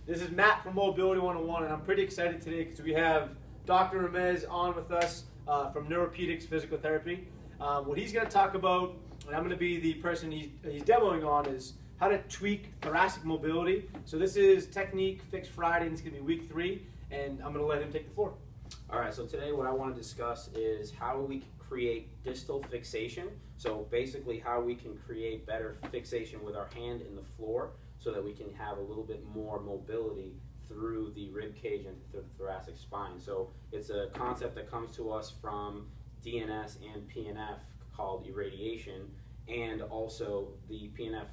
This is Matt from Mobility 101, and I'm pretty excited today because we have Dr. Ramez on with us from Neuropedics Physical Therapy. What he's going to talk about, and I'm going to be the person he's demoing on, is how to tweak thoracic mobility. So this is Technique Fix Friday, and it's going to be week 3, and I'm going to let him take the floor. All right, so today what I want to discuss is how we can create distal fixation. So basically how we can create better fixation with our hand in the floor so that we can have a little bit more mobility through the rib cage and through the thoracic spine. So it's a concept that comes to us from DNS and PNF called irradiation, and also the PNF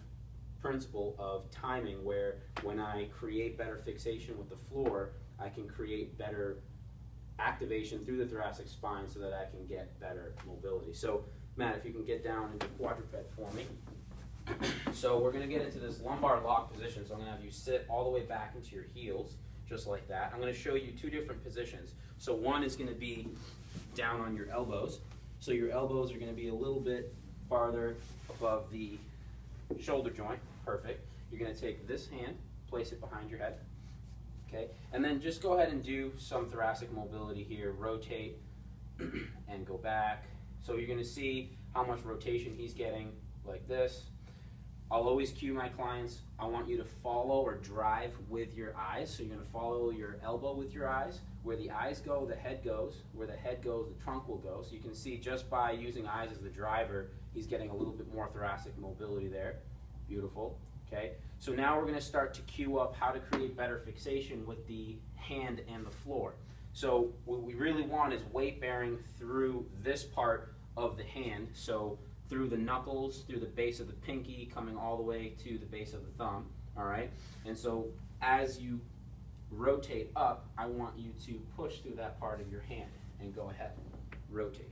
principle of timing, where when I create better fixation with the floor, I can create better activation through the thoracic spine so that I can get better mobility. So Matt, if you can get down into quadruped for me. So we're going to get into this lumbar lock position. So I'm going to have you sit all the way back into your heels, just like that. I'm going to show you 2 different positions. So one is going to be down on your elbows. So your elbows are going to be a little bit farther above the shoulder joint. Perfect. You're going to take this hand, place it behind your head. Okay, and then just go ahead and do some thoracic mobility here. Rotate and go back. So you're going to see how much rotation he's getting, like this. I'll always cue my clients, I want you to follow or drive with your eyes. So you're going to follow your elbow with your eyes. Where the eyes go, the head goes. Where the head goes, the trunk will go. So you can see just by using eyes as the driver, he's getting a little bit more thoracic mobility there. Beautiful. Okay, so now we're going to start to cue up how to create better fixation with the hand and the floor. So what we really want is weight bearing through this part of the hand, so through the knuckles, through the base of the pinky, coming all the way to the base of the thumb, all right? And so as you rotate up, I want you to push through that part of your hand and go ahead, rotate.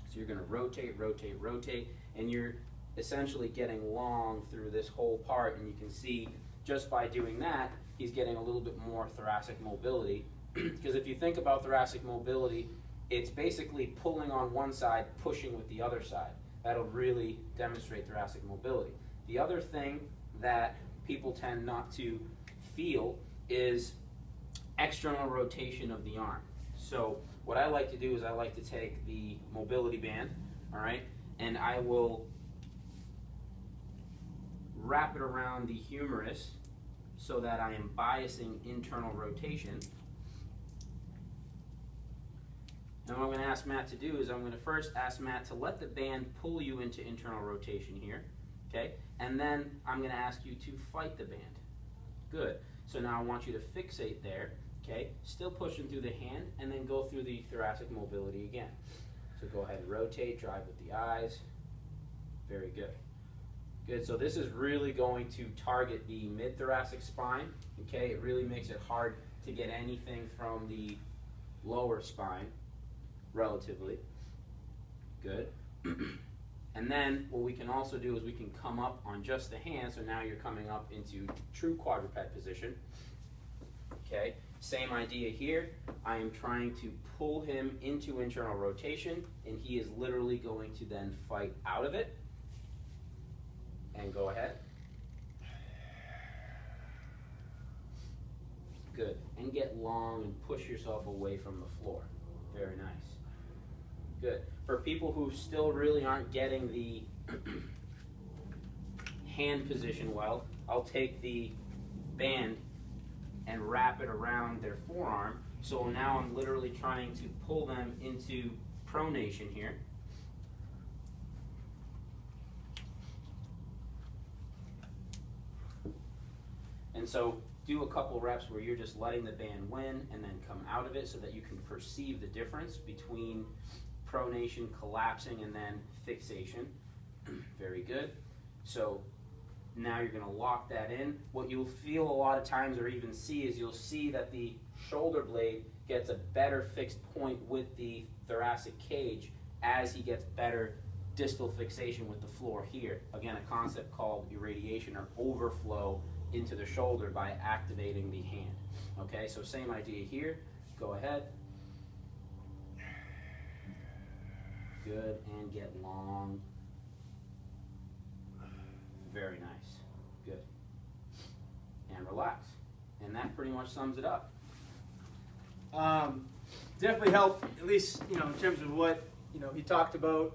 So you're going to rotate, rotate, rotate, and you're essentially getting long through this whole part, and you can see just by doing that, he's getting a little bit more thoracic mobility. Because if you think about thoracic mobility, it's basically pulling on one side, pushing with the other side. That'll really demonstrate thoracic mobility. The other thing that people tend not to feel is external rotation of the arm. So what I like to do is I like to take the mobility band, all right, and I will wrap it around the humerus so that I am biasing internal rotation. And what I'm going to ask Matt to do is I'm going to first ask Matt to let the band pull you into internal rotation here, okay? And then I'm going to ask you to fight the band. Good. So now I want you to fixate there, okay? Still pushing through the hand, and then go through the thoracic mobility again. So go ahead and rotate, drive with the eyes. Very good. Good, so this is really going to target the mid-thoracic spine, okay? It really makes it hard to get anything from the lower spine, relatively. Good. And then what we can also do is we can come up on just the hand, so now you're coming up into true quadruped position. Okay, same idea here. I am trying to pull him into internal rotation, and he is literally going to then fight out of it. And go ahead. Good. And get long and push yourself away from the floor. Very nice. Good. For people who still really aren't getting the hand position well, I'll take the band and wrap it around their forearm. So now I'm literally trying to pull them into pronation here. And so do a couple reps where you're just letting the band win and then come out of it so that you can perceive the difference between pronation, collapsing, and then fixation. Very good. So now you're going to lock that in. What you'll feel a lot of times or even see is you'll see that the shoulder blade gets a better fixed point with the thoracic cage as he gets better distal fixation with the floor here. Again, a concept called irradiation or overflow into the shoulder by activating the hand. Okay, so same idea here. Go ahead. Good, and get long. Very nice. Good. And relax. And that pretty much sums it up. Definitely helped, at least in terms of what he talked about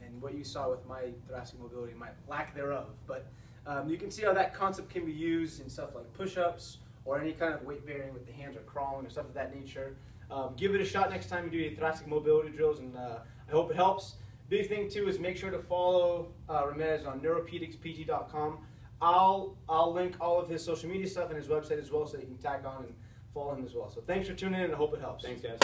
and what you saw with my thoracic mobility, my lack thereof. But you can see how that concept can be used in stuff like push-ups or any kind of weight bearing with the hands or crawling or stuff of that nature. Give it a shot next time you do your thoracic mobility drills, and I hope it helps. Big thing too is make sure to follow Ramez on neuropedicspg.com. I'll link all of his social media stuff and his website as well, so that you can tag on and follow him as well. So thanks for tuning in, and I hope it helps. Thanks, guys.